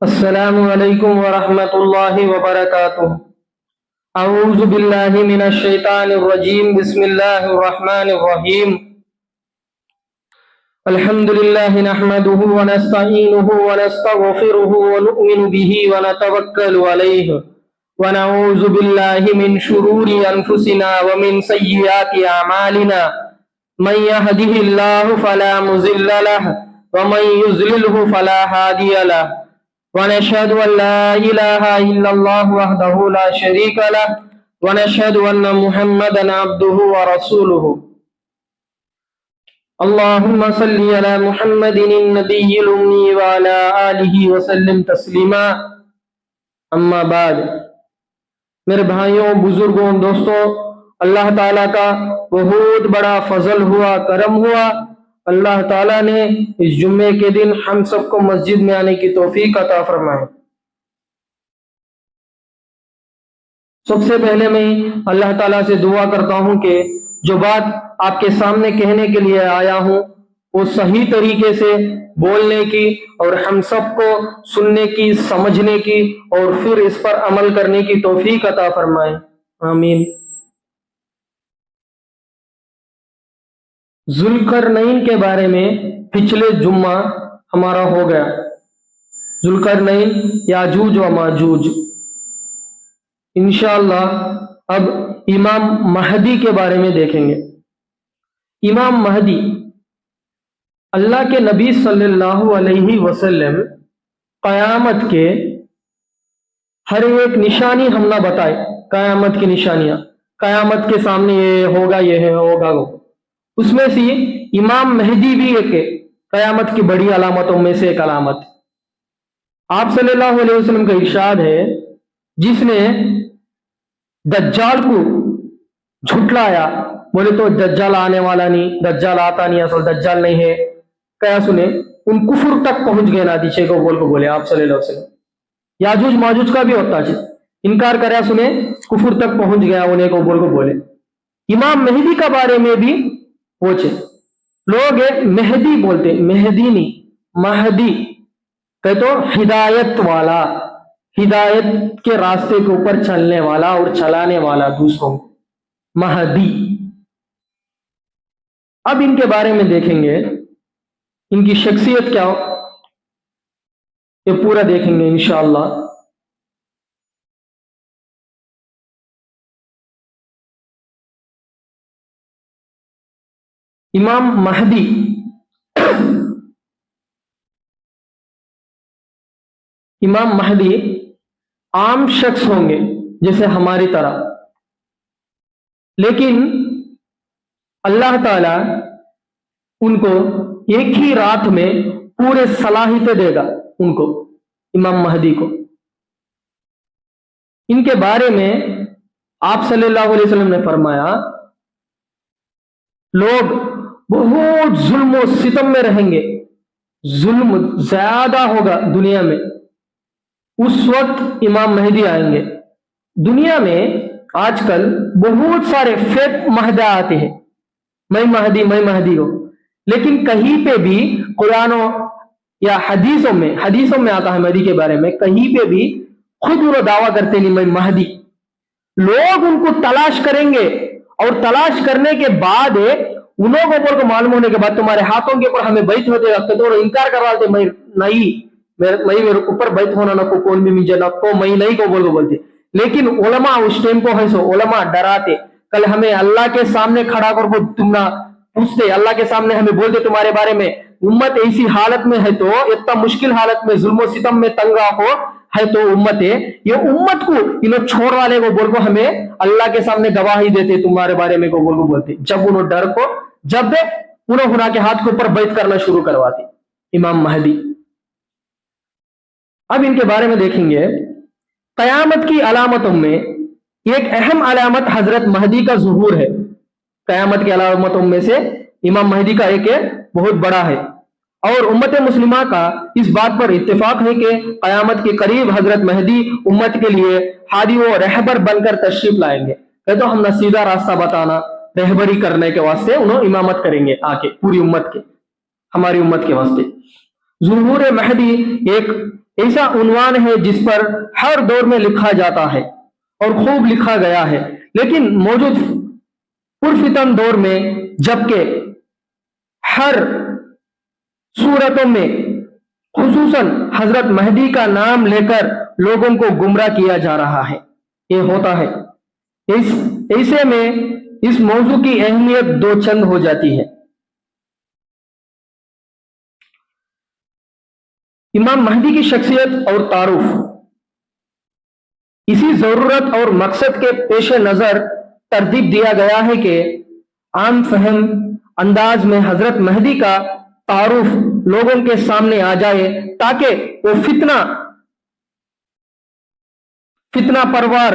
السلام علیکم ورحمۃ اللہ وبرکاتہ۔ اعوذ باللہ من الشیطان الرجیم، بسم اللہ الرحمن الرحیم۔ الحمد للہ نحمده ونستعینه ونستغفره ونؤمن به ونتوکل علیہ ونعوذ باللہ من شرور انفسنا ومن سیئات اعمالنا، من يهده اللہ فلا مضل له ومن يضلله فلا هادی له، ونشهد أن لا إله إلا الله وحده لا شريك له، ونشهد أن محمدا عبده ورسوله۔ اللهم صل على محمد النبي الأمي وعلى آله وسلم تسلیما۔ اما بعد، میرے بھائیوں، بزرگوں، دوستوں، اللہ تعالیٰ کا بہت بڑا فضل ہوا، کرم ہوا۔ اللہ تعالیٰ نے اس جمعے کے دن ہم سب کو مسجد میں آنے کی توفیق عطا فرمائے۔ سب سے پہلے میں اللہ تعالیٰ سے دعا کرتا ہوں کہ جو بات آپ کے سامنے کہنے کے لیے آیا ہوں وہ صحیح طریقے سے بولنے کی اور ہم سب کو سننے کی، سمجھنے کی اور پھر اس پر عمل کرنے کی توفیق عطا فرمائے، آمین۔ ذوالقرنین کے بارے میں پچھلے جمعہ ہمارا ہو گیا، ذوالقرنین، یاجوج و ماجوج۔ انشاءاللہ اب امام مہدی کے بارے میں دیکھیں گے۔ امام مہدی، اللہ کے نبی صلی اللہ علیہ وسلم قیامت کے ہر ایک نشانی ہم نہ بتائے، قیامت کی نشانیاں، قیامت کے سامنے یہ ہوگا، یہ ہوگا وہ، اس میں سے امام مہدی بھی ایک قیامت کی بڑی علامتوں میں سے ایک علامت۔ آپ صلی اللہ علیہ وسلم کا ارشاد ہے، جس نے دجال کو جھٹلایا، بولے تو دجال آنے والا نہیں، دجال آتا نہیں، اصل دجال نہیں ہے، کیا سنے ان کفر تک پہنچ گئے، نادیشے کو بول کو بولے آپ صلی اللہ علیہ وسلم۔ یاجوج ماجوج کا بھی ہوتا ہے، انکار کریا سنے کفر تک پہنچ گیا انہیں کو بول کو بولے۔ امام مہدی کا بارے میں بھی پوچھے، لوگ مہدی بولتے، مہدی نہیں، مہدی کہ تو ہدایت والا، ہدایت کے راستے کے اوپر چلنے والا اور چلانے والا دوسروں کو، مہدی۔ اب ان کے بارے میں دیکھیں گے، ان کی شخصیت کیا ہو، یہ پورا دیکھیں گے انشاءاللہ۔ امام مہدی امام مہدی عام شخص ہوں گے جیسے ہماری طرح، لیکن اللہ تعالی ان کو ایک ہی رات میں پورے صلاحیتیں دے گا ان کو، امام مہدی کو۔ ان کے بارے میں آپ صلی اللہ علیہ وسلم نے فرمایا، لوگ بہت ظلم و ستم میں رہیں گے، ظلم زیادہ ہوگا دنیا میں، اس وقت امام مہدی آئیں گے۔ دنیا میں آج کل بہت سارے فیک مہدی آتے ہیں، میں مہدی ہو، لیکن کہیں پہ بھی قرآن یا حدیثوں میں آتا ہے مہدی کے بارے میں، کہیں پہ بھی خود وہ دعویٰ کرتے نہیں میں مہدی۔ لوگ ان کو تلاش کریں گے، اور تلاش کرنے کے بعد انہوں کو معلوم ہونے کے بعد تمہارے ہاتھوں کے اوپر ہمیں بیعت ہوتے رکھتے تو انکار کروا دیتے، میں نہیں، میرے اوپر بیعت ہونا نہ کو کون بھی مجھے نہ کو میں نہیں کو بولتے۔ لیکن علماء اس ٹائم کو ہے سو علماء ڈراتے، کل ہمیں اللہ کے سامنے کھڑا کر کو تم نہ پوچھتے، اللہ کے سامنے ہمیں بولتے تمہارے بارے میں، امت ایسی حالت میں ہے تو، اتنا مشکل حالت میں، ظلم و ستم میں تنگا ہو ہے تو امت ہے، یہ امت کو انہوں چھوڑ والے کو بول کو ہمیں اللہ کے سامنے گواہی دیتے تمہارے بارے میں کو بول کو بولتے، جب انہوں ڈر کو جب انہوں خدا کے ہاتھ کے اوپر بیعت کرنا شروع کرواتے امام مہدی۔ اب ان کے بارے میں دیکھیں گے، قیامت کی علامتوں میں ایک اہم علامت حضرت مہدی کا ظہور ہے۔ قیامت کی علامتوں میں سے امام مہدی کا ایک بہت بڑا ہے، اور امت مسلمہ کا اس بات پر اتفاق ہے کہ قیامت کے قریب حضرت مہدی امت کے لیے ہادی و رہبر بن کر تشریف لائیں گے، کہ تو ہم نہ سیدھا راستہ بتانا، رہبری کرنے کے واسطے انہوں امامت کریں گے آ کے، پوری امت کے، ہماری امت کے واسطے۔ ظہور مہدی ایک ایسا عنوان ہے جس پر ہر دور میں لکھا جاتا ہے اور خوب لکھا گیا ہے، لیکن موجود پرفتن دور میں جبکہ ہر صورتوں میں خصوصاً حضرت مہدی کا نام لے کر لوگوں کو گمراہ کیا جا رہا ہے، یہ ہوتا ہے۔ ایسے میں اس موضوع کی اہمیت دو چند ہو جاتی ہے۔ امام مہدی کی شخصیت اور تعارف، اسی ضرورت اور مقصد کے پیش نظر ترتیب دیا گیا ہے کہ عام فہم انداز میں حضرت مہدی کا تعارف لوگوں کے سامنے آ جائے تاکہ وہ فتنہ پروار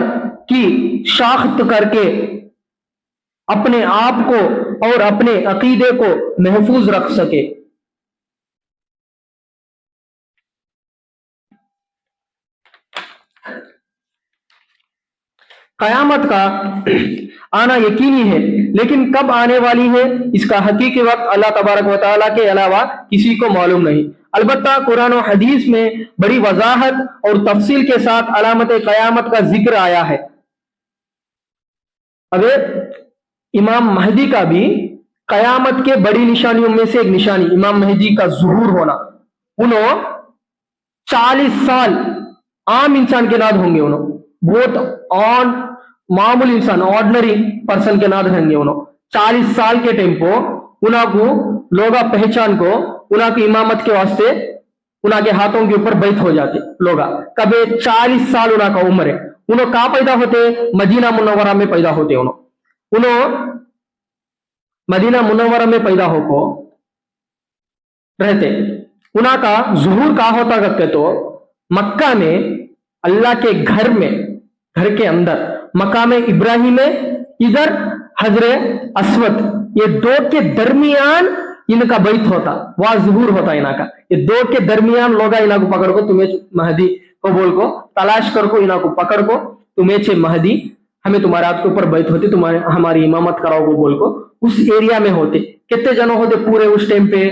کی شاخت کر کے اپنے آپ کو اور اپنے عقیدے کو محفوظ رکھ سکے۔ قیامت کا آنا یقینی ہے، لیکن کب آنے والی ہے اس کا حقیقی وقت اللہ تبارک و تعالیٰ کے علاوہ کسی کو معلوم نہیں۔ البتہ قرآن و حدیث میں بڑی وضاحت اور تفصیل کے ساتھ علامت قیامت کا ذکر آیا ہے۔ اب امام مہدی کا بھی قیامت کے بڑی نشانیوں میں سے ایک نشانی امام مہدی کا ظہور ہونا۔ انہوں 40 سال عام انسان کے ناد ہوں گے، انہوں بہت معمولی انسان آرڈنری پرسن کے ناد رہیں گے۔ انہوں 40 سال کے ٹائم کو انہوں کو لوگا پہچان کو انہوں کی امامت کے واسطے انہوں کے ہاتھوں کے اوپر بیت ہو جاتے لوگا۔ کبھی 40 سال انہوں کا عمر ہے۔ انہوں کہاں پیدا ہوتے؟ مدینہ منورہ میں پیدا ہوتے۔ انہوں مدینہ منورہ میں پیدا ہو کو رہتے۔ انہوں کا ظہور کہاں ہوتا کرتے تو مکہ میں اللہ کے گھر میں، گھر کے اندر مقام ابراہیم میں، ادھر حجر اسود، یہ دو کے درمیان ان کا بیت ہوتا، وہاں ظہور ہوتا انہوں کا۔ یہ دو کے درمیان لوگا انہوں کو پکڑ کو تمہیں مہدی کو بول کو تلاش کر کو انہوں کو پکڑ کو تمہیں چھے مہدی ہمیں تمہارے ہاتھ کے اوپر بیت ہوتے، تمہارے ہماری امامت کراؤ کو بول کو اس ایریا میں ہوتے۔ کتنے جنوں ہوتے پورے اس ٹائم پہ؟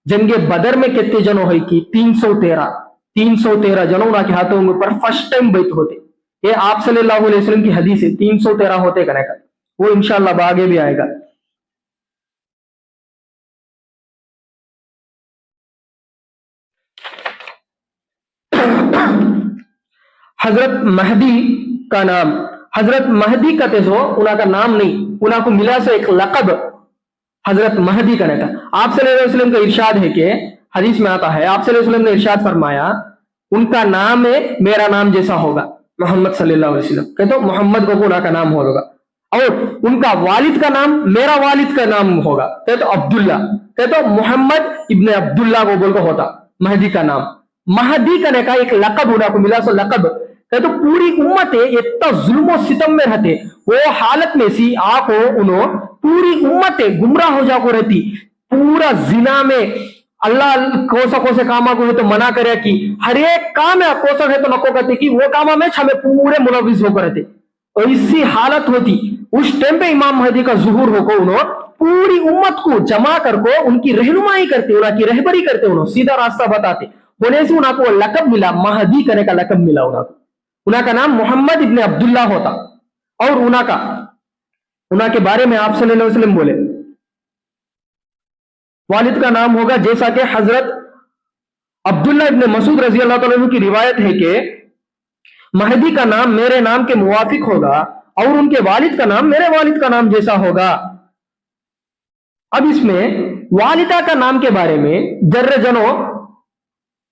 جنگ بدر میں کتنے جنوں ہوئی کی؟ 313 جنوں انہوں کے ہاتھوں کے اوپر فرسٹ ٹائم بیت ہوتے۔ یہ آپ صلی اللہ علیہ وسلم کی حدیث ہے، 313 ہوتے کرنے کا، وہ انشاءاللہ آگے بھی آئے گا۔ حضرت مہدی کا نام، حضرت مہدی کا تیسو انہوں کا نام نہیں، انہوں کو ملا سے ایک لقب حضرت مہدی کرنے کا۔ آپ صلی اللہ علیہ وسلم کا ارشاد ہے کہ حدیث میں آتا ہے، آپ صلی اللہ علیہ وسلم نے ارشاد فرمایا ان کا نام ہے میرا نام جیسا ہوگا، محمد صلی اللہ علیہ وسلم کہتے ہو محمد کو انہوں کا نام ہوگا، اور ان کا والد کا نام میرا والد کا نام ہوگا، کہتے ہو عبداللہ، کہتے ہو محمد ابن عبداللہ کو بول کو ہوتا مہدی کا نام۔ مہدی کرنے کا ایک لقب انہوں کو ملا، سو لقب کہتے پوری امت اتنا ظلم و ستم میں رہتے، وہ حالت میں سی آپ ہو انہوں پوری امت گمراہ ہو جا کو رہتی، پورا زنا میں اللہ کوسا کاما کو تو منع کرے کی ہر ایک کام ہے کوسا ہے تو نکو کرتے کی وہ کاما میں ہمیں پورے ملوث ہو کر رہتے، اور اسی حالت ہوتی اس ٹائم پہ امام مہدی کا ظہور ہو کو انہوں پوری امت کو جمع کر کو ان کی رہنمائی کرتے، انہوں کی رہبری کرتے، انہوں سیدھا راستہ بتاتے، ہونے سے انہوں کو لقب ملا، مہدی کرنے کا لقب ملا۔ انہوں کا نام محمد ابن عبداللہ ہوتا، اور انہوں کے بارے میں آپ صلی اللہ علیہ وسلم بولے والد کا نام ہوگا جیسا کہ حضرت عبداللہ ابن مسعود رضی اللہ تعالیٰ عنہ کی روایت ہے کہ مہدی کا نام میرے نام کے موافق ہوگا اور ان کے والد کا نام میرے والد کا نام جیسا ہوگا۔ اب اس میں والدہ کا نام کے بارے میں جر جنوں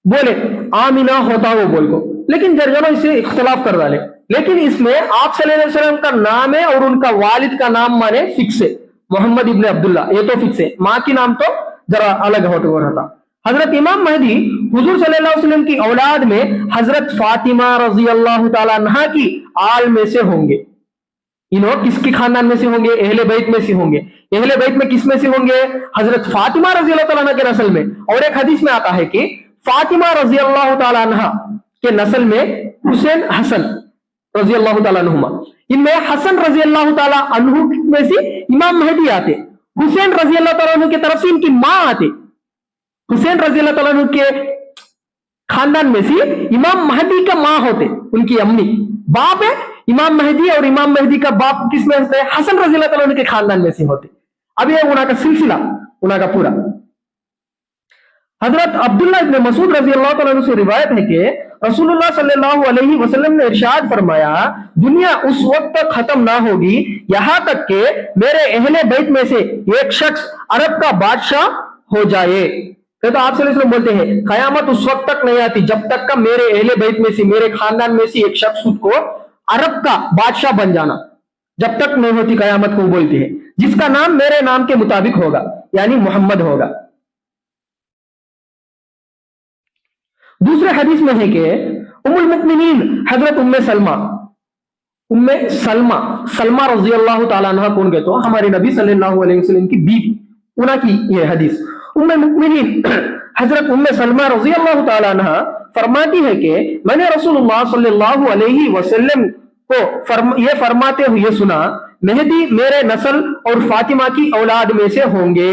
بولے آمینہ ہوتا وہ بول کو، لیکن جر جنوں اسے اختلاف کر ڈالے، لیکن اس میں آپ صلی اللہ علیہ وسلم کا نام ہے اور ان کا والد کا نام مانے فکس ہے، محمد ابن عبداللہ یہ تو فکس ہے، ماں کی نام تو ذرا الگ ہوتا۔ حضرت امام مہدی حضور صلی اللہ علیہ وسلم کی اولاد میں حضرت فاطمہ رضی اللہ تعالیٰ عنہا کی آل میں سے ہوں گے۔ انہوں کس کی خاندان میں سے ہوں گے؟ اہل بیت میں سے ہوں گے۔ اہل بیت میں کس میں سے ہوں گے؟ حضرت فاطمہ رضی اللہ تعالیٰ عنہ کے نسل میں، اور ایک حدیث میں آتا ہے کہ فاطمہ رضی اللہ تعالیٰ عنہ کے نسل میں حسین حسن رضی اللہ تعالیٰ عنہما، ان میں حسن رضی اللہ تعالیٰ عنہ میں سے امام مہدی آتے، حسین رضی اللہ تعالیٰ عنہ کی طرف سے ان کی ماں آتے، हुसैन रजी अल्लाह तआला अन्हु के खानदान में से इमाम महदी का माँ होते, उनकी अम्मी, बाप है इमाम महदी, और इमाम महदी का बाप किस में होते हैं? हसन रजी अल्लाह तआला अन्हु के खानदान में से होते। अब ये उनका सिलसिला, उनका पूरा। हजरत अब्दुल्ला इब्न मसूद रजी अल्लाह तआला अन्हु से रिवायत है कि रसूलुल्लाह सल्लल्लाहु अलैहि वसल्लम ने इरशाद फरमाया, दुनिया उस वक्त तक खत्म ना होगी यहां तक कि मेरे अहले बैत में से एक शख्स अरब का बादशाह हो जाए। तो आप सल्लल्लाहु अलैहि वसल्लम बोलते हैं कयामत उस वक्त तक नहीं आती जब तक का मेरे अहले बैत में से, मेरे खानदान में से एक शख्स को अरब का बादशाह बन जाना जब तक नहीं होती कयामत को बोलती है, जिसका नाम मेरे नाम के मुताबिक होगा, यानी मोहम्मद होगा। दूसरे हदीस में है कि उम्मुल मुमिनीन हजरत उम्मे सलमा रजी अल्लाह तआला अन्हा कौन गए? तो हमारे नबी सल्लल्लाहु अलैहि वसल्लम की बीवी, उन्हें की ये हदीस। उम्मे मुमिनीन हजरत उम्मे सलमा रजी अल्लाह तआला अन्हा फरमाती है कि मैंने रसूलुल्लाह सल्लल्लाहु अलैहि वसल्लम को ये फरमाते हुए सुना, मेहदी मेरे नस्ल और फातिमा की औलाद में से होंगे।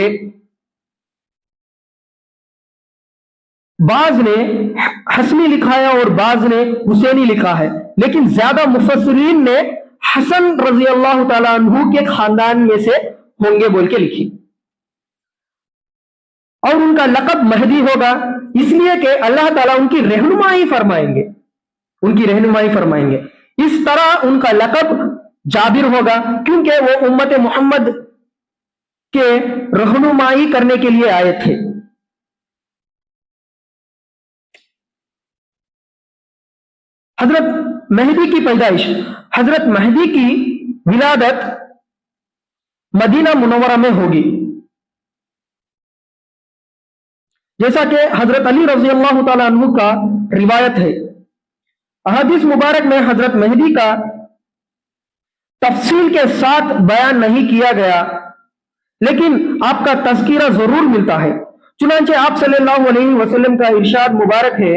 बाज ने हसनी लिखा है और बाज ने हुसैनी लिखा है, लेकिन ज्यादा मुफस्सिरीन ने हसन रजी अल्लाह तआला अन्हु के खानदान में से होंगे बोल के लिखी। और उनका लक़ब महदी होगा, इसलिए कि अल्लाह ताला उनकी रहनुमाई फरमाएंगे। इस तरह उनका लक़ब जाबिर होगा, क्योंकि वो उम्मत मोहम्मद के रहनुमाई करने के लिए आए थे। हजरत मेहदी की पैदाइश, हजरत मेहदी की विलादत मदीना मुनव्वरा में होगी, जैसा कि हजरत अली रजी अल्लाह तआला अन्हु का रिवायत है। अहादीस मुबारक में हजरत मेहदी का तफसील के साथ बयान नहीं किया गया, लेकिन आपका तज़किरा जरूर मिलता है। चुनांचे आप सल्लल्लाहु अलैहि वसल्लम का इरशाद मुबारक है,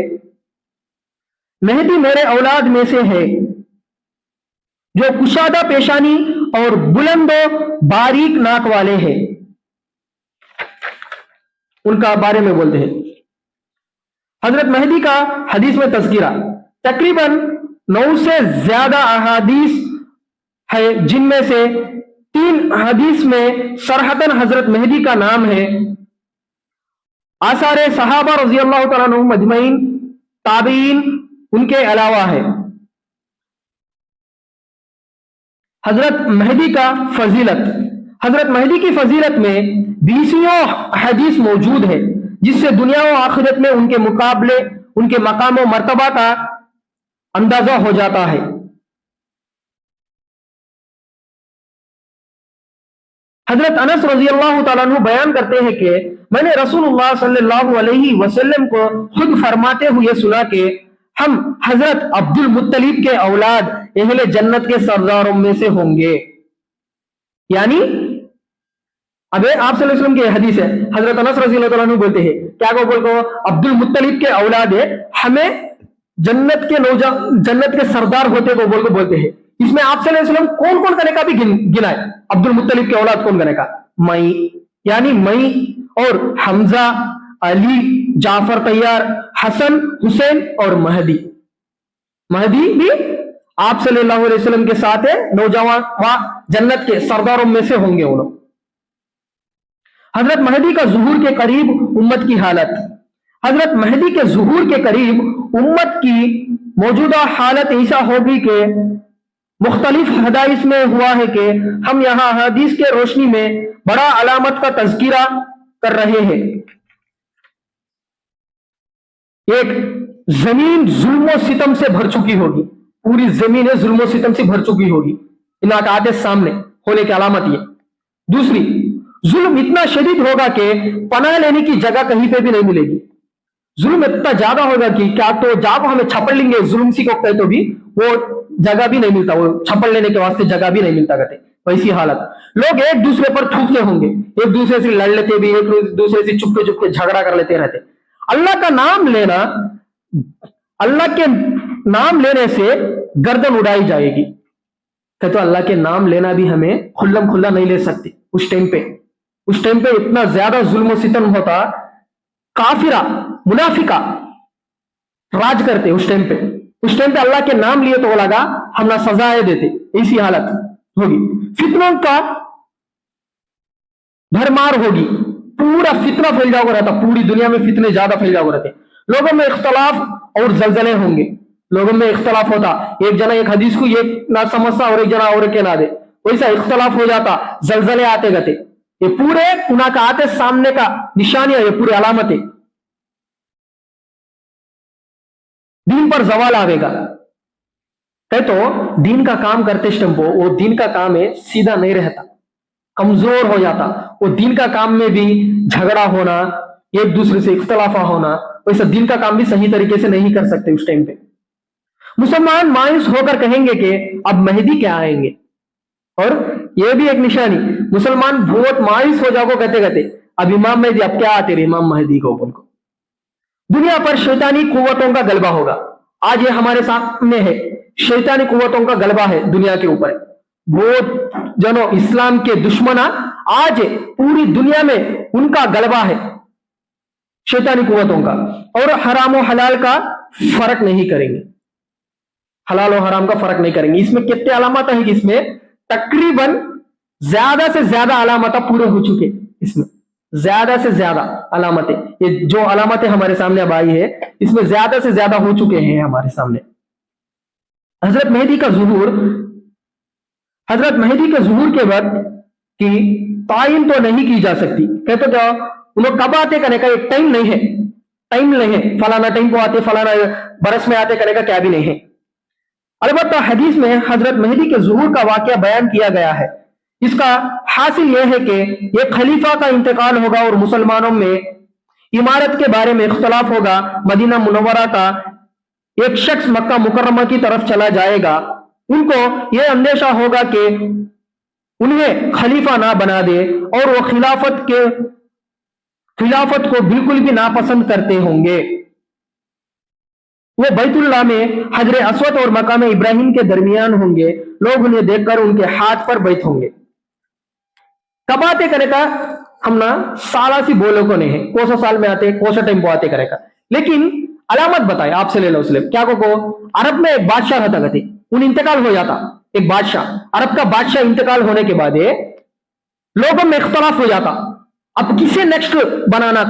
मेहदी मेरे औलाद में से है जो कुशादा पेशानी और बुलंदो बारीक नाक वाले हैं। उनका बारे में बोलते हैं। हजरत मेहदी का हदीस में तज़किरा तकरीबन 9 से ज्यादा अहादीस है, जिनमें से 3 हदीस में सरहतन हजरत मेहदी का नाम है। आसारे सहाबा रजी अल्लाह तआला अन्हुम अजमईन, ताबीन उनके अलावा है। हजरत मेहदी का फजीलत, हजरत मेहदी की फजीलत में 20 हदीस मौजूद है, जिससे दुनिया और आखिरत में उनके मुकाबले उनके मकाम और मर्तबा का अंदाजा हो जाता है। हजरत अनस रजी अल्लाह तआला अन्हु बयान करते हैं कि मैंने रसूलुल्लाह सल्लल्लाहु अलैहि वसल्लम को खुद फरमाते हुए सुना कि हम हजरत अब्दुल मुत्तलिब के औलाद अहले जन्नत के सरदारों में से होंगे। यानी अब आप सल्लल्लाहु अलैहि वसल्लम की हदीस है, हजरत अनस रज़ी अल्लाह अन्हु बोलते हैं क्या को बोलते हो, अब्दुल मुत्तलिब के औलाद है, हमें जन्नत के सरदार होते को बोलते हैं। इसमें आप सल्लल्लाहु अलैहि वसल्लम कौन कौन करने का भी गिनाए। अब्दुल मुत्तलिब के औलाद कौन करने का? मई, यानी मई और हमजा, अली, जाफर तैयार, हसन, हुसैन और महदी। महदी भी आप सल्लल्लाहु अलैहि वसल्लम के साथ है, नौजवान वहां जन्नत के सरदारों में से होंगे वो लोग। हजरत महदी का ज़ुहूर के करीब उम्मत की हालत, हजरत महदी के ज़ुहूर के करीब उम्मत की मौजूदा हालत ऐसा होगी कि मुख्तलिफ हदीस में हुआ है कि हम यहाँ हदीस के रोशनी में बड़ा अलामत का तज़किरा कर रहे हैं। एक जमीन जुल्म सितम से भर चुकी होगी, पूरी जमीन जुल्म सितम से भर चुकी होगी, इन आकात सामने होने की अलामत ये। दूसरी, जुल्म इतना शदीद होगा कि पनाह लेने की जगह कहीं पे भी नहीं मिलेगी। जुल्म इतना ज्यादा होगा कि क्या तो जब हमें छपड़ लेंगे जुल्म सी को तो भी वो जगह भी नहीं मिलता, वो छपड़ लेने के वास्ते जगह भी नहीं मिलता कहते। वैसी हालत, लोग एक दूसरे पर थूकते होंगे, एक दूसरे से लड़ लेते भी, एक दूसरे से चुपके चुपके झगड़ा कर लेते रहते। अल्लाह का नाम लेना, अल्लाह के नाम लेने से गर्दन उड़ाई जाएगी। तो अल्लाह के नाम लेना भी हमें खुल्लम खुल्ला नहीं ले सकते। उस टाइम पे इतना ज्यादा जुल्म सितम होता काफिरा मुनाफिका राज करते उस टाइम पे अल्लाह के नाम लिए तो वो लगा हम ना सजाएं देते, ऐसी हालत होगी। फितनों का भरमार होगी, पूरा फितना फैल जाओगे रहता, पूरी दुनिया में फितने ज्यादा फैल जाओगे रहते, लोगों में इख्तलाफ और जलजले होंगे, लोगों में इख्तलाफ होता, एक जना एक हदीस को ये ना समझता और एक जना और के ना दे, वैसा इख्तलाफ हो जाता, जलजले आते गते, ये पूरे उना का आते सामने का निशानियां, ये पूरे अलामतें, दीन पर जवाल आवेगा। कहे तो दीन का काम करते स्टम्पो, वो दीन का काम है सीधा नहीं रहता, कमजोर हो जाता, वो दीन का काम में भी झगड़ा होना, एक दूसरे से इख्तलाफा होना, वैसा दीन का काम भी सही तरीके से नहीं कर सकते उस टाइम पे। मुसलमान मायूस होकर कहेंगे कि अब मेहदी क्या आएंगे, और यह भी एक निशानी, मुसलमान बहुत मायूस हो जाओगे कहते कहते अब इमाम मेहदी अब क्या आते रहे इमाम मेहदी को बोल को। दुनिया पर शैतानी कुव्वतों का गलबा होगा, आज ये हमारे सामने है, शैतानी कुव्वतों का गलबा है दुनिया के ऊपर। बहुत जनो इस्लाम के दुश्मना आज पूरी दुनिया में उनका गलबा है शैतानी कुव्वतों का, और हराम और हलाल का फर्क नहीं करेंगे, हलाल और हराम का फर्क नहीं करेंगे। इसमें कितने अलामत है कि इसमें तकरीबन ज्यादा से ज्यादा अलामत पूरे हो चुके, इसमें ज्यादा से ज्यादा अलामतें, ये जो अलामतें हमारे सामने अब आई है इसमें ज्यादा से ज्यादा हो चुके हैं हमारे सामने। हजरत मेहदी का ज़ुहूर के वक्त की तायीन तो नहीं की जा सकती, कहते तो उन्हें कब आते करने का एक टाइम नहीं है, फलाना टाइम को आते, फलाना बरस में आते करने का क्या भी नहीं है। अलबत्ता हदीस में हजरत मेहदी के ज़ुहूर का वाकया बयान किया गया है। इसका हासिल यह है कि एक खलीफा का इंतकाल होगा और मुसलमानों में इमारत के बारे में इख्तलाफ होगा। मदीना मुनव्वरा का एक शख्स मक्का मुकर्रमा की तरफ चला जाएगा, उनको यह अंदेशा होगा कि उन्हें खलीफा ना बना दे और वो खिलाफत को बिल्कुल भी नापसंद करते होंगे। वो बैतुल्लाह में हजरे अस्वद और मकाम इब्राहिम के दरमियान होंगे, लोग उन्हें देखकर उनके हाथ पर बैठ होंगे। कबाते करेगा हम ना सालासी बोलो को नहीं है, कोसा साल में आते, कोसा टाइम को आते करेगा, लेकिन अलामत बताए आपसे ले लो उसले क्या को अरब में एक बादशाह रहता गति, उन इंतकाल हो जाता, एक बादशाह, अरब का बादशाह इंतकाल होने के बाद लोगों में इख्तलाफ हो जाता, अब किसे नेक्स्ट बनाना,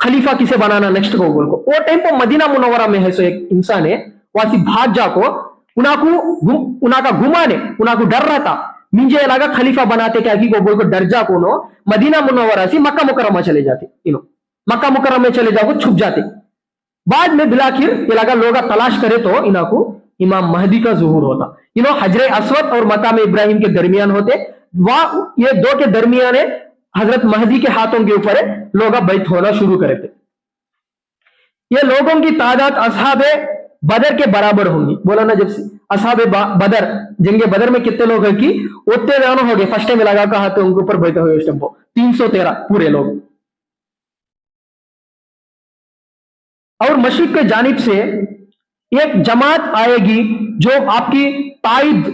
खलीफा किसे बनाना नेक्स्ट को बोल को। वो टाइम पर मदीना मुनव्वरा में है सो एक इंसान है वासी भाग जा को उनाका घुमाने, उनाको डर रहता, मिंजे लगा खलीफा बनाते क्या को बोल को डर जा को नो मदीना मुनव्वरा से मक्का मुकर्रमा चले जाते, मक्का मुकर्रमा में चले जाओ छुप जाते। बाद में बिलाखिर ये लगा लोग तलाश करे तो इनको इमाम महदी का ज़ुहूर होता, हजरे अस्वद और मकाम इब्राहिम के दरमियान होते, वहां ये दो के दरमियान हजरत महदी के हाथों के ऊपर लोग बैत होना शुरू करे थे। ये लोगों की तादाद असहाबे बदर के बराबर होंगी, बोला ना, जब असहाबे बदर, जंगे बदर में कितने लोग हैं कि उतने दोनों हो गए, फर्स्ट टाइम लगा कहा तो उनके ऊपर बैठे हुए 313 पूरे लोग। और मशरिक के जानिब से एक जमात आएगी जो आपकी ताइद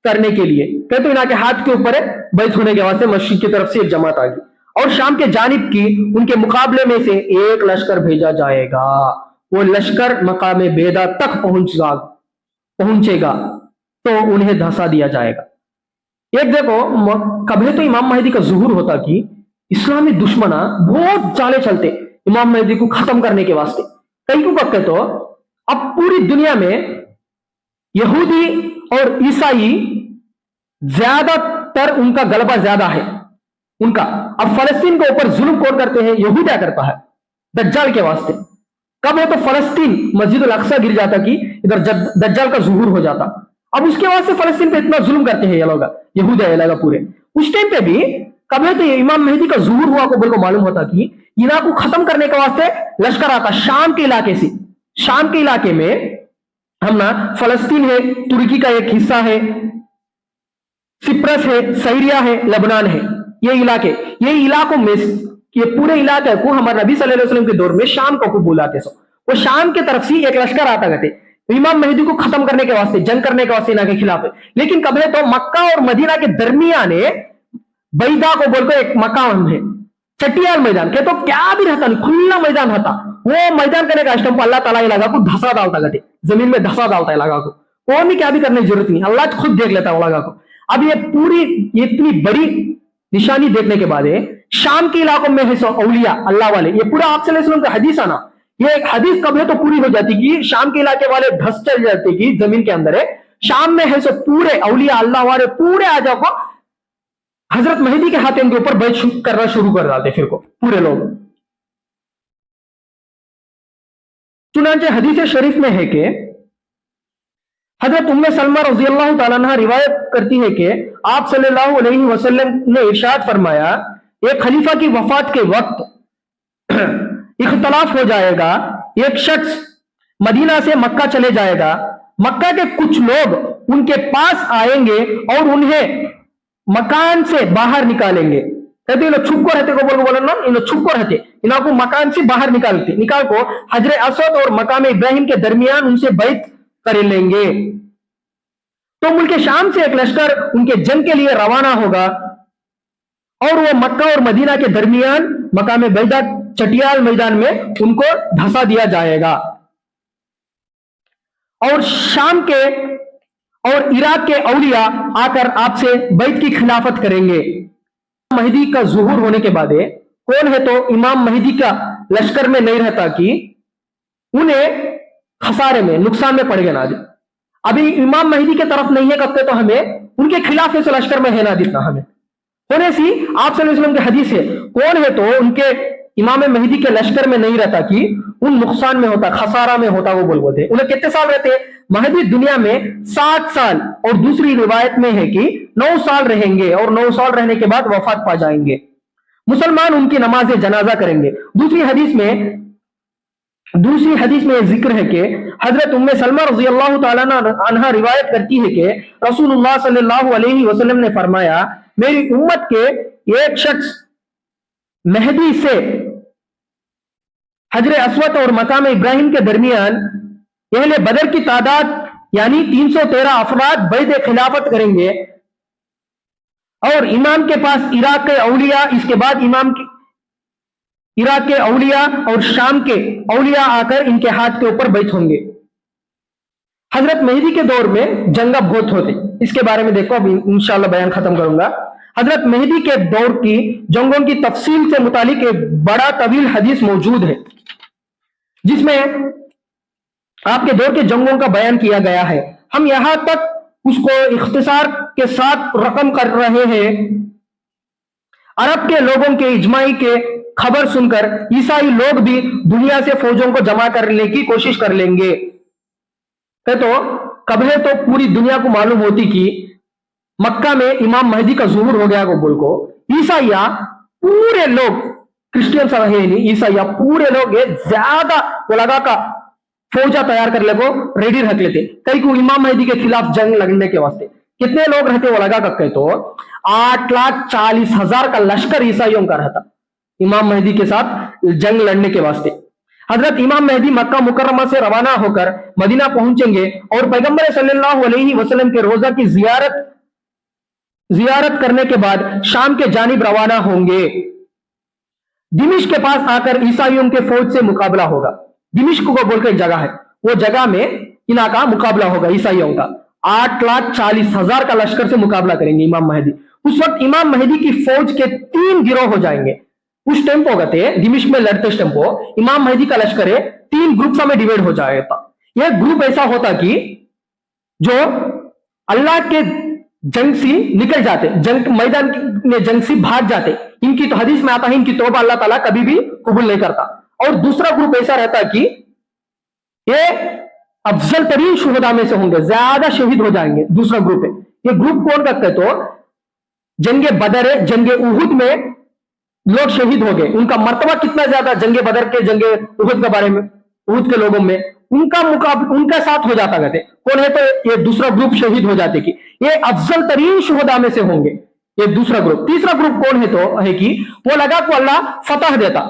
करने के लिए, कहते तो इनके हाथ के ऊपर बैत होने के वास्ते मशरिक की तरफ से एक जमात आएगी, और शाम के जानिब की उनके मुकाबले में से एक लश्कर भेजा जाएगा, वो लश्कर मकाम बेदा तक पहुंचेगा तो उन्हें धंसा दिया जाएगा। एक देखो कभी तो इमाम महदी का ज़ुहूर होता कि इस्लामी दुश्मना बहुत चाले चलते इमाम महदी को खत्म करने के वास्ते। कई को कहते तो अब पूरी दुनिया में यहूदी और ईसाई ज्यादातर उनका गलबा ज्यादा है उनका। अब फलस्तीन के ऊपर जुल्म कौन करते हैं? यहूदा करता है दज्जाल के वास्ते। कब है तो फलस्तीन मस्जिद अल अक्सा गिर जाता कि इधर दज्जाल का ज़ुहूर हो जाता। अब उसके वास्ते फलस्तीन पे इतना जुल्म करते हैं ये लोग, यहूदा ये लोग पूरे। उस टाइम पे भी कब है तो इमाम मेहदी का ज़ुहूर हुआ को बिल्कुल मालूम होता कि इना को खत्म करने के वास्ते लश्कर आता शाम के इलाके से। शाम के इलाके में हम ना फलस्तीन है, तुर्की का एक हिस्सा है, सिप्रस है, सीरिया है, लेबनान है, ये इलाकों में ये पूरे इलाके को हमारे नबी सल्लल्लाहु अलैहि वसल्लम के दौर में शाम को बुलाते सो। वो शाम के तरफ से एक लश्कर आता करते इमाम मेहदी को खत्म करने के वास्ते, जंग करने के वास्ते इनके खिलाफ है। लेकिन कब है तो मक्का और मदीना के दरमियान बैदा को बोलकर एक मकाम है, चटियाल मैदान के तो क्या भी रहता नहीं, खुला मैदान रहता। वो मैदान करने का स्टंप अल्लाह ताला लगा को धसा डालता गटे, जमीन में धसा डालता है लगा को, कौन भी क्या भी करने की जरूरत नहीं, अल्लाह खुद देख लेता है लगा को। अब ये पूरी इतनी बड़ी निशानी देखने के बाद शाम के इलाकों में है सो औलिया अल्लाह वाले, ये पूरा आप सल्लल्लाहु अलैहि वसल्लम का हदीस आना, ये एक हदीस कब है तो पूरी हो जाती कि शाम के इलाके वाले धस चल जाते कि जमीन के अंदर है, शाम में है सो पूरे औलिया अल्लाह वाले पूरे आ जाओ को हजरत मेहदी के हाथ इनके ऊपर बैठ करना शुरू कर देते, फिर को पूरे लोग। चुनांचे हदीस शरीफ में है कि हजरत उम्मे सलमा रजी अल्लाह तआला अन्हा रिवायत करती है कि आप सल्लल्लाहु अलैहि वसल्लम ने इरशाद फरमाया, एक खलीफा की वफात के वक्त इख्तलाफ हो जाएगा, एक शख्स मदीना से मक्का चले जाएगा, मक्का के कुछ लोग उनके पास आएंगे और उन्हें मकान से बाहर निकालेंगे। कहते इन छुप को रहते को बोलो ना, इन छुप को रहते, इनको मकान से बाहर निकाल को हजर असवद और मकाम इब्राहिम के दरमियान उनसे बैत कर लेंगे। तो मुल्क शाम से एक लश्कर उनके जंग के लिए रवाना होगा और वो मक्का और मदीना के दरमियान मकाम बैदा चटियाल मैदान में उनको धसा दिया जाएगा और शाम के और इराक के औलिया आकर आपसे बैत की खिलाफत करेंगे। मेहदी का ज़ुहूर होने के बाद कौन है तो इमाम मेहदी का लश्कर में नहीं रहता कि उन्हें खसारे में नुकसान में पड़ गए ना, अभी इमाम मेहदी के तरफ नहीं है करते तो हमें उनके खिलाफ ऐसे लश्कर में है ना दिखना हमें होने सी आप सल्लल्लाहु अलैहि वसल्लम की हदीस है, कौन है तो उनके इमाम मेहदी के लश्कर में नहीं रहता कि उन नुकसान में होता, खसारा में होता, वो बोलते हैं। उन्हें कितने साल रहते हैं मेहदी दुनिया में 7 साल और दूसरी रिवायत में है कि 9 साल रहेंगे और 9 साल रहने के बाद वफात पा जाएंगे। मुसलमान उनकी नमाज जनाजा करेंगे। दूसरी हदीस में जिक्र है कि हजरत उम्मे सलमा रजी अल्लाह तआला अन्हा रिवायत करती है कि रसूलुल्लाह सल्लल्लाहु अलैहि वसल्लम ने फरमाया, मेरी उम्मत के एक शख्स मेहदी से हजर अस्वद और मकाम इब्राहिम के दरमियान अहले बदर की तादाद यानी 313 अफराद बैत खिलाफत करेंगे और इमाम के पास इराक के औलिया, इसके बाद इराक के औलिया और शाम के औलिया आकर इनके हाथ के ऊपर बैत होंगे। हजरत मेहदी के दौर में जंगा बहुत होते, इसके बारे में देखो अब इंशाल्लाह बयान खत्म करूंगा। हजरत मेहदी के दौर की जंगों की तफसील से मुतालिक एक बड़ा तवील हदीस मौजूद है जिसमें आपके दौर के जंगों का बयान किया गया है। हम यहां तक उसको इख्तिसार के साथ रकम कर रहे हैं। अरब के लोगों के इजमाई के खबर सुनकर ईसाई लोग भी दुनिया से फौजों को जमा करने की कोशिश कर लेंगे। तो कब है तो पूरी दुनिया को मालूम होती कि मक्का में इमाम मेहदी का ज़ुहूर हो गया को बोल को ईसाइया पूरे लोग, क्रिश्चियन सब है नहीं, ईसाइया पूरे लोग ज्यादा वो लगा का फौजा तैयार कर ले को रेडी रख लेते कई को इमाम मेहदी के खिलाफ जंग लड़ने के वास्ते। कितने लोग रहते वो लगा कर तो 8,40,000 का लश्कर ईसाइयों का रहता इमाम मेहदी के साथ जंग लड़ने के वास्ते। हजरत इमाम मेहदी मक्का मुकर्रमा से रवाना होकर मदीना पहुंचेंगे और पैगंबर सल्लल्लाहु अलैहि वसल्लम के रोजा की जियारत करने के बाद शाम के जानिब रवाना होंगे। दिमिश्क के पास आकर ईसाइयों के फौज से मुकाबला होगा। दिमिश्क को बोलकर एक जगह है, वो जगह में इनका मुकाबला होगा ईसाइयों का। 8,40,000 का लश्कर से मुकाबला करेंगे इमाम मेहदी। उस वक्त इमाम मेहदी की फौज के 3 गिरोह हो जाएंगे। उस टेम्पो गते दिमिश्क में लड़ते टेम्पो इमाम मेहदी का लश्कर 3 ग्रुप में डिवाइड हो जाएगा। यह ग्रुप ऐसा होता कि जो अल्लाह के जंग से निकल जाते, जंग मैदान में जंग से भाग जाते, इनकी तो हदीस में आता है इनकी तौबा अल्लाह ताला कभी भी कबूल नहीं करता। और दूसरा ग्रुप ऐसा रहता कि ये अफजल तरीन शुहदा में से होंगे, ज्यादा शहीद हो जाएंगे। दूसरा ग्रुप है, ये ग्रुप कौन करते तो जंगे बदर है, जंगे उहुद में लोग शहीद हो गए, उनका मर्तबा कितना ज्यादा जंगे बदर के जंगे उहुद के बारे में, उहुद के लोगों में उनका मुकाबला उनका साथ हो जाता कहते कौन है तो ये दूसरा ग्रुप शहीद हो जाते कि ये अफजल तरीन शुहदा में से होंगे ये दूसरा ग्रुप। तीसरा ग्रुप कौन है तो है कि वो लगा को अल्लाह फतह देता,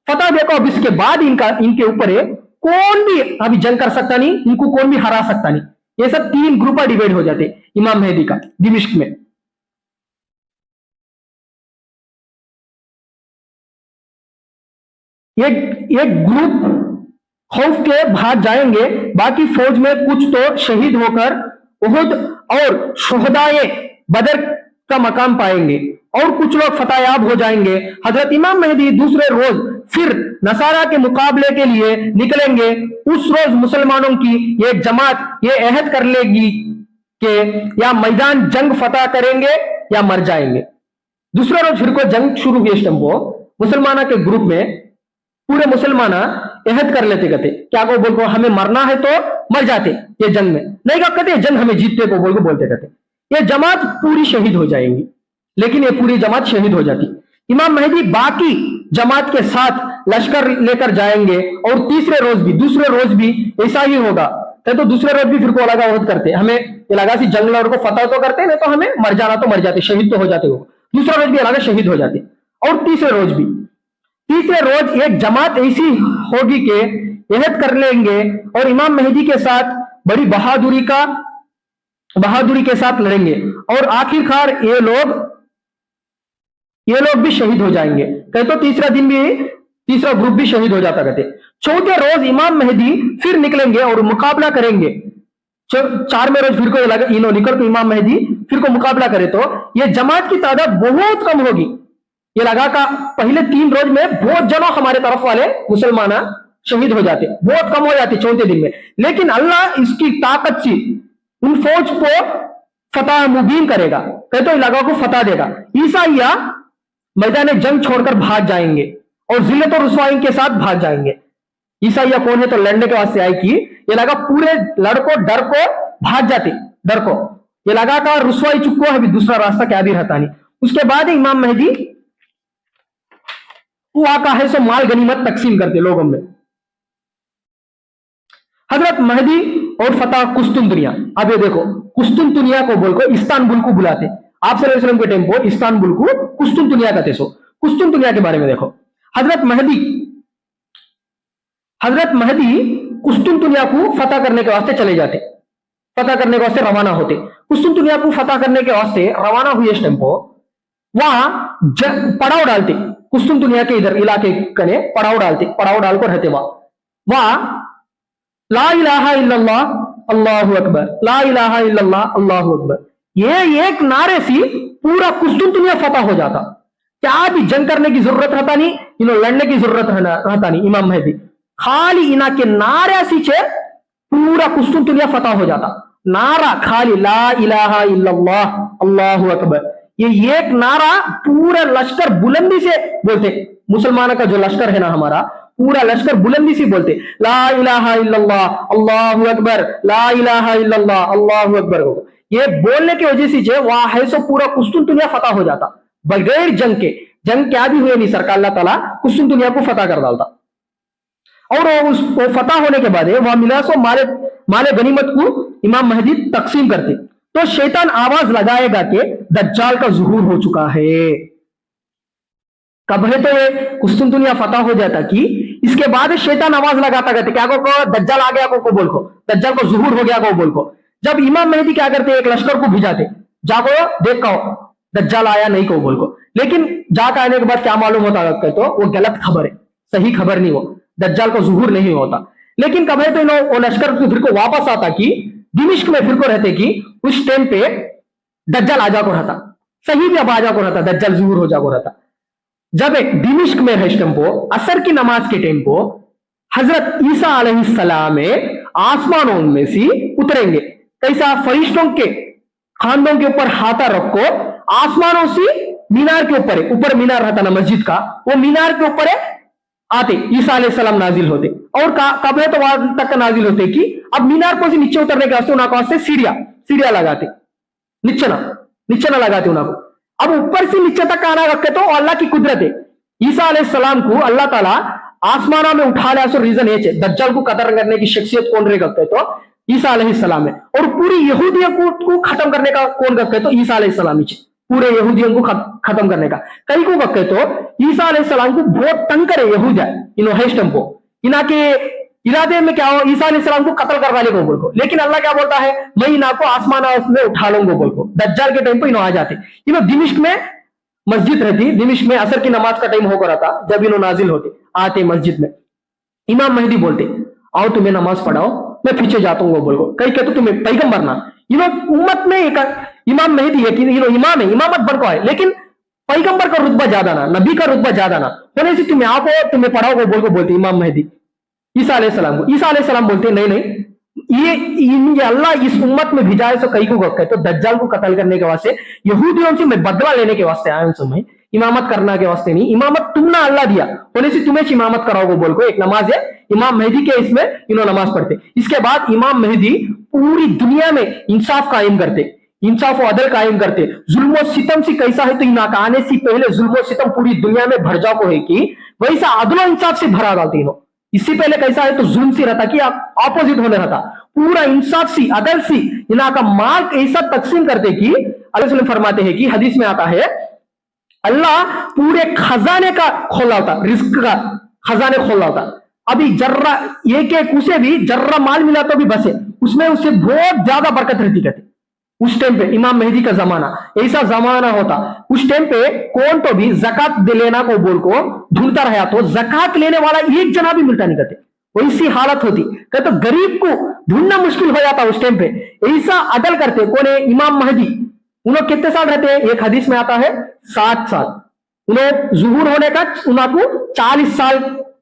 फतह देखो अब इसके बाद इनके ऊपर कौन भी अभी जंग कर सकता नहीं, इनको कौन भी हरा सकता नहीं। ये सब 3 ग्रुप डिवाइड हो जाते इमाम मेहदी का दिमिश्क में। एक ग्रुप खौफ के भाग जाएंगे, बाकी फौज में कुछ तो शहीद होकर उहुद और शुहदाए बदर का मकाम पाएंगे और कुछ लोग फतेहयाब हो जाएंगे। हजरत इमाम मेहदी दूसरे रोज फिर नसारा के मुकाबले के लिए निकलेंगे। उस रोज मुसलमानों की एक जमात ये अहद कर लेगी कि या मैदान जंग फतह करेंगे या मर जाएंगे। दूसरे रोज फिर को जंग शुरू हुई। इस टाइम को मुसलमाना के ग्रुप में पूरे मुसलमाना अहद कर लेते, कहते क्या को बोल को हमें मरना है तो मर जाते ये जंग में, नहीं का कहते जंग हमें जीतते को बोल को बोलते, कहते ये जमात पूरी शहीद हो जाएंगी। लेकिन ये पूरी जमात शहीद हो जाती। इमाम मेहदी बाकी जमात के साथ लश्कर लेकर जाएंगे और तीसरे रोज भी दूसरे रोज भी ऐसा ही होगा। तो दूसरे रोज भी फिर को अलग अहद करते, हमें ये लगा सी जंग लड़ को फतह तो करते, नहीं तो हमें मर जाना तो मर जाते, शहीद तो हो जाते हो। दूसरा रोज भी अलग शहीद हो जाते। और तीसरे रोज एक जमात ऐसी होगी कि अहद कर लेंगे और इमाम मेहदी के साथ बड़ी बहादुरी के साथ लड़ेंगे और आखिरकार ये लोग भी शहीद हो जाएंगे। कहते तो तीसरा दिन भी तीसरा ग्रुप भी शहीद हो जाता। कहते चौथे रोज इमाम मेहदी फिर निकलेंगे और मुकाबला करेंगे। 4वें रोज फिर को ये लगा इन्हों निकल तो इमाम मेहदी फिर को मुकाबला करे तो ये जमात की तादाद बहुत कम होगी। ये लगा का पहले 3 रोज में बहुत जनों हमारे तरफ वाले मुसलमान शहीद हो जाते, बहुत कम हो जाते चौथे दिन में। लेकिन अल्लाह इसकी ताकत से उन फौज को फतह मुबीन करेगा, कहते तो इलाका को फतह देगा। ईसाइया मैदान जंग छोड़कर भाग जाएंगे और जिल्लत और रुसवाई के साथ भाग जाएंगे। ईसाइया कौन है तो लड़ने के वास्ते आए कि ये लगा पूरे लड़को डर को भाग जाते, डर को ये लगा का रुसवाई चुको है, दूसरा रास्ता क्या भी रहता नहीं। उसके बाद इमाम मेहदी वो आका है सो माल गनीमत तकसीम करते लोगों में। हजरत मेहदी और फतह कुस्तुनतुनिया। अब ये देखो कुस्तुनतुनिया को बोलकर इस्तानबुल को बुलाते, आप सल्लल्लाहु अलैहि वसल्लम के टाइम पर इस्तानबुल को कुस्तुनतुनिया कहते। सो कुस्तुनतुनिया के बारे में देखो, हजरत मेहदी कुस्तुनतुनिया को फतह करने के वास्ते चले जाते, फतह करने के वास्ते रवाना होते। कुस्तुनतुनिया को फतह करने के वास्ते रवाना हुए इस टाइम पर वहां पड़ाव डालते, कुस्तुनतुनिया के इधर इलाके कने पड़ाव डालकर रहते। वहां ला इलाहा इल्लल्लाह अल्लाहु अकबर, ला इलाहा इल्लल्लाह अल्लाहु अकबर, ये एक नारे से पूरा कुस्तुनतुनिया फतह हो जाता। क्या भी जंग करने की जरूरत रहता नहीं, इन्हों लड़ने की जरूरत रहता नहीं। इमाम मेहदी खाली इना के नारे से पूरा कुस्तुनतुनिया फतह हो जाता। नारा खाली ला इलाहा इल्लल्लाह अल्लाहु अकबर, ये एक नारा पूरा लश्कर बुलंदी से बोलते। मुसलमानों का जो लश्कर है ना हमारा, पूरा लश्कर बुलंदी से बोलते ला इलाहा इल्लल्लाह अल्लाहु अकबर, ला इलाहा इल्लल्लाह अल्लाहु अकबर। ये बोलने की वजह से वहां है सो पूरा कुस्तुनतुनिया फतह हो जाता बगैर जंग के। जंग क्या भी हुए नहीं, सरकार अल्लाह ताला कुस्तुनतुनिया को फतह कर डालता। और उसको फतह होने के बाद वहां मिला सो माले गनीमत को इमाम मेहदी तकसीम करते। तो शैतान आवाज लगाएगा कि दज्जाल का ज़ुहूर हो चुका है। कब है तो ये कुस्तुनतुनिया फतह हो जाता कि इसके बाद शैतान आवाज लगाता कहते क्या को दज्जाल आ गया को बोल को, दज्जाल को ज़ुहूर हो गया को बोल को। जब इमाम मेहदी क्या करते एक लश्कर को भिजाते, जाको देख कहो दज्जाल आया नहीं को बोल को। लेकिन जाकर आने के बाद क्या मालूम होता तो वो गलत खबर है, सही खबर नहीं, वो दज्जाल का ज़ुहूर नहीं होता। लेकिन कब है तो वो लश्कर फिर को वापस आता कि दिमिश्क में फिर को रहते कि उस टाइम पे दज्जाल आ जाको रहता, सही भी अब आ जाको रहता, दज्जाल ज़ुहूर हो जाको रहता। जब एक दिमिश्क में है टाइम को असर की नमाज के टाइम को हजरत ईसा अलैहिस्सलाम आसमानों में से उतरेंगे। कैसा? फरिश्तों के खानों के ऊपर हाथा रखो, आसमानों से मीनार के ऊपर मीनार रहता ना मस्जिद का, वो मीनार के ऊपर आते ईसा अलैहिस्सलाम नाजिल होते। और कब है तो वहां तक नाजिल होते कि अब मीनार को से नीचे उतरने के वास्ते सीढ़िया लगाते, नीचे ना लगाते उनको। अब ऊपर से नीचे तक आना रखे तो अल्लाह की कुदरत है। ईसा अलैहिस्सलाम को अल्लाह ताला आसमाना में उठा लिया, सो रीजन ये दज्जाल को कत्ल करने की शख्सियत कौन रे करते तो ईसा अलैहिस्सलाम है। और पूरी यहूदियों को खत्म करने का कौन करते तो ईसा अलैहिस्सलाम ही, पूरे यहूदियों को खत्म करने का। कई को कहते तो ईसा अलैहिस्सलाम को बहुत तंग करे यहूदा इन्हों को, इना के इरादे में क्या हो ईसा अलैहिस्सलाम को कत्ल करवा ले बोल को। लेकिन अल्लाह क्या बोलता है, मैं इना को आसमान में उठा लूंगा बोल को। दज्जाल के टाइम पे इन्हों आ जाते, इन्हों दिमिश्क में मस्जिद रहती दिमिश्क में, असर की नमाज का टाइम होकर आता, जब इन्हों नाजिल होते आते मस्जिद में, इमाम मेहदी बोलते आओ तुम्हें नमाज पढ़ाओ, मैं पीछे जाता हूँ वो बोल को, कई कहते तुम्हें पैगंबर ना, इन्हों उम्मत में एक इमाम मेहदी है कि इन्हों इमाम है, इमामत बन को है, लेकिन पैगंबर का रुतबा ज्यादा ना, नबी का रुतबा ज्यादा ना होने से तुम्हें आप तुम्हें पढ़ाओ वो बोल को बोलते इमाम मेहदी ईसा अलैहिस्सलाम को। ईसा अलैहिस्सलाम बोलते नहीं नहीं, ये अल्लाह इस उम्मत में भिजा है, सो कई को गक्का है, तो दज्जाल को कत्ल करने के वास्ते, यहूदियों से मैं बदला लेने के वास्ते आया हूं, समय इमामत करना के वास्ते नहीं, इमामत तुमने अल्लाह दिया होने से तुम्हें इमामत कराओगे बोल को, एक नमाज है इमाम मेहदी के, इसमें इन्होंने नमाज पढ़ते। इसके बाद इमाम मेहदी पूरी दुनिया में इंसाफ कायम करते, इंसाफ और अदल कायम करते। जुल्म और सितम से कैसा है तो इनका आने से पहले जुल्म और सितम पूरी दुनिया में भर जाओ को है कि वैसा अदल और इंसाफ से भरा डालते इन्हों। इससे पहले कैसा है तो जुल्म से रहता कि ऑपोजिट होने रहता, पूरा इंसाफ सी अदल सी इना का माल ऐसा तकसीम करते कि अल्लाह फरमाते हैं कि हदीस में आता है अल्लाह पूरे खजाने का खोला होता, रिस्क का खजाने खोला होता। अभी जर्रा एक एक उसे भी जर्रा माल मिला तो भी बसे, उसमें उससे बहुत ज्यादा बरकत रहती कहते। उस टाइम पे इमाम मेहदी का जमाना ऐसा जमाना होता, उस टाइम पे कौन तो भी जकात दे लेना को बोल को ढूंढता रहा तो जकात लेने वाला एक जना भी मिलता नहीं कहते, वैसी हालत होती कहते, तो गरीब को ढूंढना मुश्किल हो जाता उस टाइम पे। ऐसा अदल करते कौन है इमाम मेहदी, उन्होंने कितने साल रहते हैं, एक हदीस में आता है 7 साल, उन्हें जुहूर होने का उनको 40 साल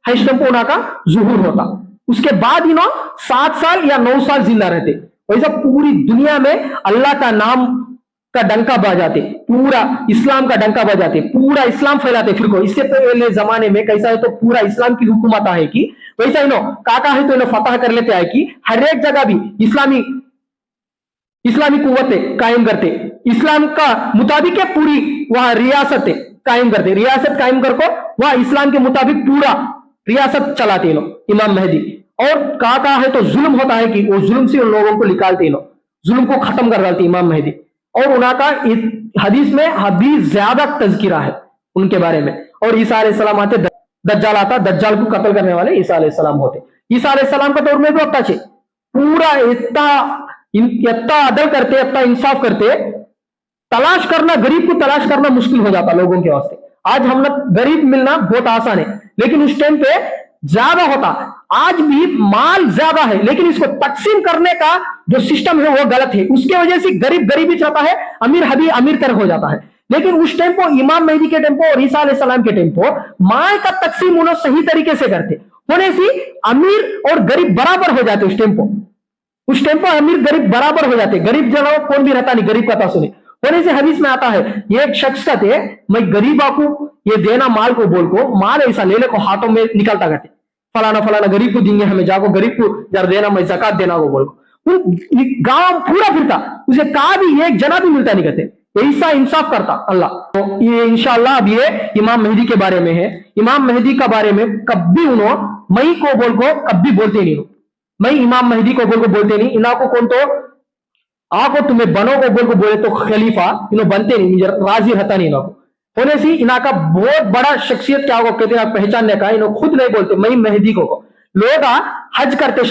है उनका जुहूर होता, उसके बाद इन्हों 7 साल या 9 साल जिंदा रहते। वैसा पूरी दुनिया में अल्लाह का नाम का डंका बजाते, पूरा इस्लाम का डंका बजाते, पूरा इस्लाम फैलाते फिर को। इससे पहले जमाने में कैसा है तो पूरा इस्लाम की हुकूमत है कि वैसा इन्हों काका है तो इन्हों फतह कर लेते है कि हर एक जगह भी इस्लामी कुव्वतें कायम करते, इस्लाम का मुताबिक पूरी वहां रियासतें कायम करते, रियासत कायम करको वहां इस्लाम के मुताबिक पूरा रियासत चलाते इमाम मेहदी। और कहा है तो जुल्म होता है कि वो जुल्म से उन लोगों को निकालते जुल्म को खत्म कर डालते इमाम मेहदी। और उनका हदीस में हदीस ज्यादा तज़किरा है उनके बारे में। और ईसा अलैहिस्सलाम आते, दज्जाल आता, दज्जाल को कत्ल करने वाले ईसा अलैहिस्सलाम होते। ईसा अलैहिस्सलाम का दौर में भी होता है पूरा इतना अदल करते, इतना इंसाफ करते, तलाश करना गरीब को तलाश करना मुश्किल हो जाता लोगों के वास्ते। आज हम गरीब मिलना बहुत आसान है, लेकिन उस टाइम पे ज्यादा होता। आज भी माल ज्यादा है, लेकिन इसको तकसीम करने का जो सिस्टम है वो गलत है, उसके वजह से गरीब गरीबी चाहता है, अमीर हबी अमीर तरह हो जाता है। लेकिन उस टाइम पर इमाम मेहदी के टाइम पर और ईसा अलैहिस्सलाम के टाइम पर माल का तकसीम उन्होंने सही तरीके से करते, होने से अमीर और गरीब बराबर हो जाते। उस टाइम पर अमीर गरीब बराबर हो जाते, गरीब जनाब कौन भी रहता नहीं गरीब कथा सुने। होने से हदीस में आता है एक शख्स का थे मैं गरीबा को ये देना माल को बोल को, माल ऐसा ले को हाथों में निकलता करते, फलाना फलाना गरीब को देंगे हमें, जाको गरीब को जर देना, मैं ज़कात देना को बोल को। गांव पूरा फिरता, उसे कहा भी एक जना भी मिलता नहीं कहते, ऐसा इंसाफ करता अल्लाह। तो ये इंशाअल्लाह अब ये इमाम मेहदी के बारे में है। इमाम मेहदी के बारे में कभी उन्होंने मई को बोल को कभी बोलते नहीं, मैं इमाम मेहदी को बोल को बोलते नहीं। इना को कौन तो आको तुम्हें बनो को बोल को बोले तो खलीफा इन्हों बनते नहीं, राजी रहता नहीं इनको। होने से इना का बहुत बड़ा शख्सियत क्या को कहते हैं पहचानने का, इन्हों खुद नहीं बोलते मैं मेहदी को। लोग हज करते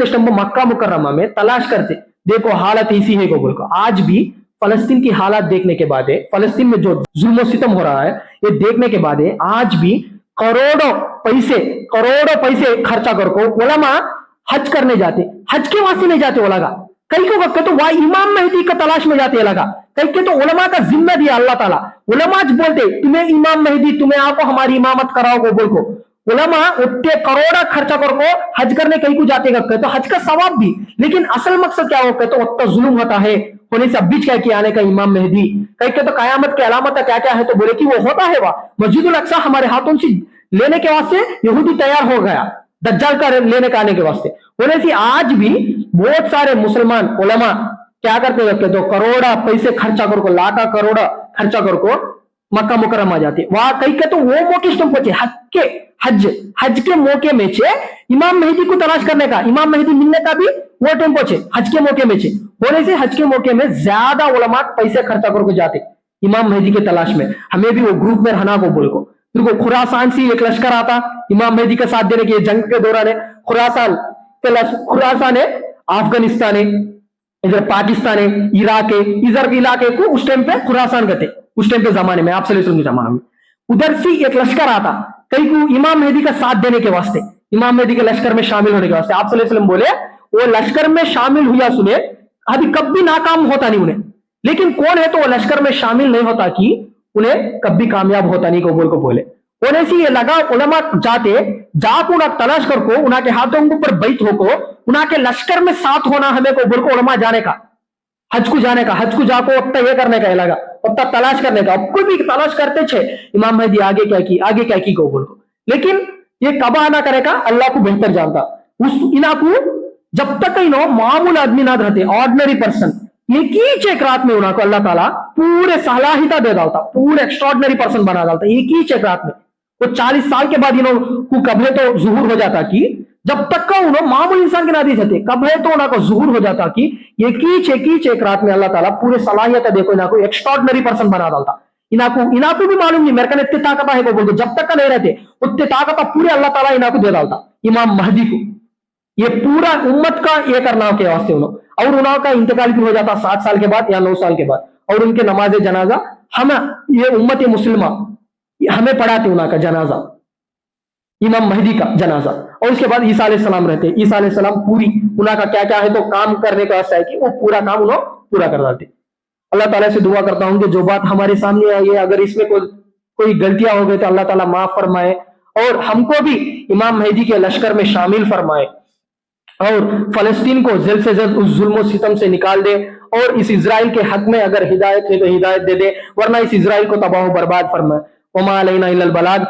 स्टेम्पो मक्का मुकर्रमा में तलाश करते, देखो हालत ऐसी है को बोल को। आज भी फलस्तीन की हालत देखने के बाद, फलस्तीन में जो जुल्म सितम हो रहा है ये देखने के बाद आज भी करोड़ों पैसे खर्चा करको उलमा हज करने जाते। हज के वास्ते नहीं जाते लगा, कई को वक्त तो वह इमाम मेहदी का तलाश में जाते लगा, कई के तो उलमा का जिम्मा दिया अल्लाह ताला। उलमा बोलते तुम्हें इमाम मेहदी तुम्हें आपको हमारी इमामत कराओगे बोल को, उलमा उतने करोड़ा खर्चा करको हज करने कई को जाते गए तो हज का सवाब भी, लेकिन असल मकसद क्या हो तो उतना जुल्म होता है। होने से अब क्या किया आने का इमाम मेहदी कई के तो कयामत की अलामत क्या क्या है तो बोले कि वो होता है वह मस्जिदुल अक्सा हमारे हाथों से लेने के वास्ते यहूदी तैयार हो गया दज्जाल का लेने का आने के वास्ते। होने से आज भी बहुत सारे मुसलमान उलमा क्या करते हैं तो करोड़ा पैसे खर्चा करको, लाखा करोड़ा खर्चा करको मक्का मुकर्रमा जाते। वहां कई के तो वो मौके पहुंचे हज के मौके में छे इमाम मेहदी को तलाश करने का, इमाम मेहदी मिलने का भी वो टाइम पहुंचे हज के मौके में छे। होने से हज के मौके में ज्यादा उलमा पैसे खर्चा करके जाते इमाम मेहदी के तलाश में। हमें भी वो ग्रुप में रहना को बोल को, फिर को खुरासान से एक लश्कर आता इमाम मेहदी का साथ देने के जंग के दौरान। खुरासान है अफगानिस्तान है, इधर पाकिस्तान है, इराक है, इधर इलाके को उस टाइम पे खुरासान कहते। उस टाइम के जमाने में, आप सल्लल्लाहु अलैहि वसल्लम के जमाने में। उधर से एक लश्कर आता कई को इमाम मेहदी का साथ देने के वास्ते, इमाम मेहदी के लश्कर में शामिल होने के वास्ते। आप सल्लल्लाहु अलैहि वसल्लम बोले वो लश्कर में शामिल हुआ सुने, अभी कभी नाकाम होता नहीं उन्हें, लेकिन कौन है तो वो लश्कर में शामिल नहीं होता कि उन्हें कभी कामयाब होता नहीं को बोले। होने से ये लगा उलमा जाते जाको उन्हें तलाश कर को उन्हें के हाथों के ऊपर बैठ हो को उन्हें के लश्कर में साथ होना हमें को बोल को उलमा जाने का, हज को जाने का, हज को जाको उतना ये करने का लगा, उतना तलाश करने का। कोई भी तलाश करते छे इमाम मेहदी आगे क्या की को बोल को, लेकिन ये कब आना करेगा अल्लाह को बेहतर जानता। उस इना को जब तक इनो मामूल आदमी ना रहते, ऑर्डिनरी पर्सन, एक ही एक रात में उन्हें को अल्लाह ताला पूरे सलाहिता दे डालता, पूरे एक्स्ट्रॉर्डिनरी पर्सन बना डालता एक ही एक रात में। वो 40 साल के बाद इन्हों को कब है तो जुहूर हो जाता कि जब तक का उन्होंने मामूल इंसान के नादी थे, कब है तो उन्हें को जुहूर हो जाता कि एक ही एक रात में अल्लाह ताला पूरे सलाहियत देखो इन्हें को एक्स्ट्रॉर्डिनरी पर्सन बना डालता। इन्हें को भी मालूम नहीं मेरे को इतने ताकत है को बोलते, जब तक का नहीं रहते उतने ताकत पूरे अल्लाह ताला इन्हें को दे डालता इमाम महदी को। ये पूरा उम्मत का ये करना के वास्ते उन्होंने, और उन्हों का इंतकाल भी हो जाता 7 साल के बाद या 9 साल के बाद, और उनके नमाज जनाजा हम ये उम्मत मुस्लिमा हमें पढ़ाते उन्हों का जनाजा, इमाम महदी का जनाजा। और उसके बाद ईसा अलैहिस्सलाम रहते, ईसा अलैहिस्सलाम पूरी उन्हों का क्या क्या है तो काम करने का वास्ता है कि वो पूरा काम उन्होंने पूरा कर डालते। अल्लाह ताला से दुआ करता हूं कि जो बात हमारे सामने आई है अगर इसमें कोई गलतियां हो गई तो अल्लाह ताला माफ फरमाए, और हमको भी इमाम महदी के लश्कर में शामिल फरमाए, और फलस्तीन को जल्द से जल्द उस जुल्म सितम से निकाल दे, और इस इजराइल के हक में अगर हिदायत है तो हिदायत दे दे, वरना इस इजराइल को तबाह बर्बाद फरमाए। वमा अलैना इल्लल बलाग।